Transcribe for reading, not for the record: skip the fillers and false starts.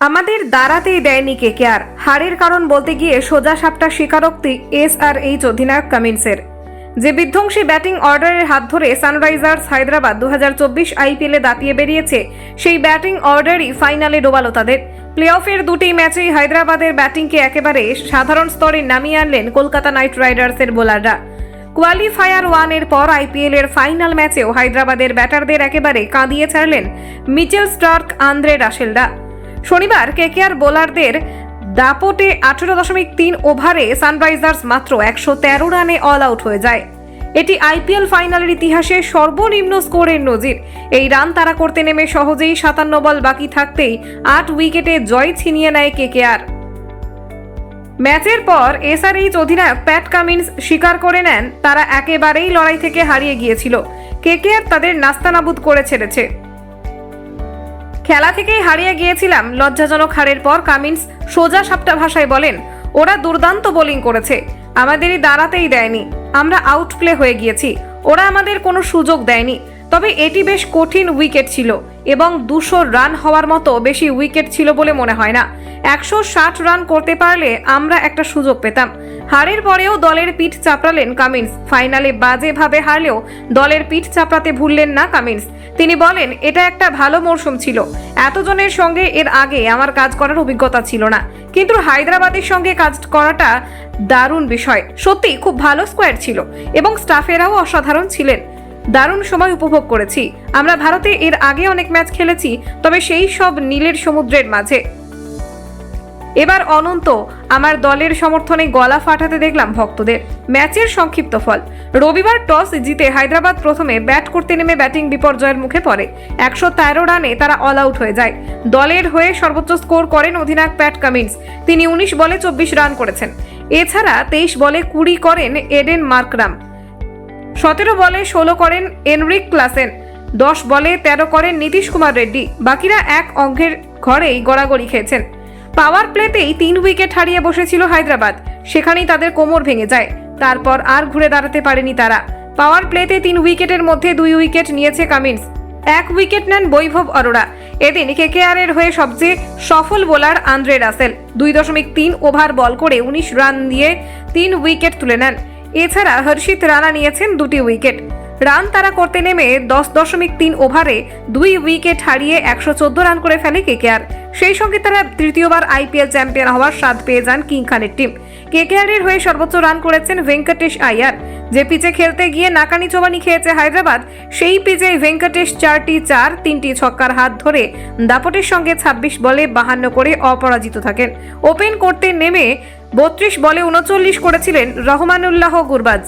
আমাদের দাঁড়াতেই দেয়নি কেকেআর। হারের কারণ বলতে গিয়ে সোজা সাপটা স্বীকারোক্তি এসআরএইচ অধিনায়ক কামিন্সের। যে বিধ্বংসী ব্যাটিং অর্ডারের হাত ধরে সানরাইজার্স হায়দ্রাবাদ 2024 আইপিএলে দাপিয়ে বেরিয়েছে, সেই ব্যাটিং অর্ডারই ফাইনালে ডোবালো তাদের। প্লে অফের দুটি ম্যাচেই হায়দ্রাবাদের ব্যাটিংকে একেবারে সাধারণ স্তরে নামিয়ে আনলেন কলকাতা নাইট রাইডার্সের বোলাররা। কোয়ালিফায়ার 1 এর পর আইপিএল এর ফাইনাল ম্যাচেও হায়দ্রাবাদের ব্যাটারদের একেবারে কাঁদিয়ে ছাড়লেন মিচেল স্টার্ক, আন্দ্রে রাসেলরা। শনিবার কেকেআর বোলারদের দাপটে 18.3 ওভারে সানরাইজার্স মাত্র 113 রানে অল আউট হয়ে যায়। এটি আইপিএল ফাইনালের ইতিহাসে সর্বনিম্ন স্কোরের নজির। এই রান তারা করতে নেমে সহজেই 57 বল বাকি থাকতেই 8 উইকেটে জয় ছিনিয়ে নেয় কেকেআর। ম্যাচের পর এসআরএইচ অধিনায়ক প্যাট কামিন্স স্বীকার করে নেন, তারা একেবারেই লড়াই থেকে হারিয়ে গিয়েছিল। কেকেআর তাদের নাস্তানাবুদ করে ছেড়েছে। খেলা থেকেই হারিয়ে গিয়েছিলাম। লজ্জাজনক হারের পর কামিন্স সোজা সাপটা ভাষায় বলেন, ওরা দুর্দান্ত বোলিং করেছে, আমাদেরই দাঁড়াতেই দেয়নি, আমরা আউট প্লে হয়ে গিয়েছি, ওরা আমাদের কোনো সুযোগ দেয়নি। তবে এটি বেশ কঠিন উইকেট ছিল এবং 200 রান হওয়ার মতো বেশি উইকেট ছিল বলে মনে হয় না। 160 রান করতে পারলে আমরা একটা সুযোগ পেতাম। হারের পরেও দলের পিঠ চাপড়ালেন কামিন্স। ফাইনালে বাজেভাবে হারলেও দলের পিঠ চাপড়াতে ভুললেন না কামিন্স। তিনি বলেন, এটা একটা ভালো মরশুম ছিল। এতজনের সঙ্গে এর আগে আমার কাজ করার অভিজ্ঞতা ছিল না, কিন্তু হায়দ্রাবাদের সঙ্গে কাজ করাটা দারুণ বিষয়। সত্যি খুব ভালো স্কোয়াড ছিল এবং স্টাফেরাও অসাধারণ ছিলেন। দারুণ সময় উপভোগ করেছি। আমরা ভারতে এর আগে অনেক ম্যাচ খেলেছি, তবে সেই সব নীলের সমুদ্রের মাঝে। এবার অনন্ত আমার দলের সমর্থনে গলা ফাটাতে দেখলাম ভক্তদের। ম্যাচের সংক্ষিপ্ত ফল: রবিবার টস জিতে হায়দ্রাবাদ প্রথমে ব্যাট করতে নেমে ব্যাটিং বিপর্যয়ের মুখে পড়ে। 113 রানে তারা অল আউট হয়ে যায়। দলের হয়ে সর্বোচ্চ স্কোর করেন অধিনায়ক প্যাট কামিন্স। তিনি 19 বলে 24 রান করেছেন। এছাড়া 23 বলে 20 করেন এডেন মার্করাম, 17 বলে 16 করেন এনরিক ক্লাসেন, 10 বলে 13 করেন নীতিশ কুমার রেড্ডি। বাকিরা এক অঙ্কের ঘরেই গড়াগড়ি খেয়েছেন। পাওয়ার প্লেতেই 3 উইকেট হারিয়ে বসেছিল হায়দ্রাবাদ, সেখানেই তাদের কোমর ভেঙে যায়। তারপর আর ঘুরে দাঁড়াতে পারেনি তারা। পাওয়ার প্লেতে 3 উইকেটের মধ্যে 2 উইকেট নিয়েছে কামিন্স, 1 উইকেট নেন বৈভব অরোরা। এদিন কেকেআর এর হয়ে সবচেয়ে সফল বোলার আন্দ্রে রাসেল 2.3 ওভার বল করে 19 রান দিয়ে 3 উইকেট তুলে নেন। এছাড়া হর্ষিত রানা নিয়েছেন 2টি উইকেট। রান তারা করতে নেমে 10.3 ওভারে 2 উইকেট হারিয়ে 114 রান করে ফেলে কেকেআর। সেই সঙ্গে তারা তৃতীয়বার আইপিএল চ্যাম্পিয়ন হওয়ার স্বাদ পেয়ে যান কিং খানের টিম। কেকেআর এর হয়ে সর্বোচ্চ রান করেছেন ভেঙ্কটেশ আয়ার। যে পিচে খেলতে গিয়ে নাকানি চোবানি খেয়েছে হায়দ্রাবাদ, সেই পিচে ভেঙ্কটেশ 4টি 4, 3টি ছক্কার হাত ধরে দাপটের সঙ্গে 26 বলে 52 করে অপরাজিত থাকেন। ওপেন করতে নেমে 32 বলে 39 করেছিলেন রহমানুল্লাহ গুরবাজ।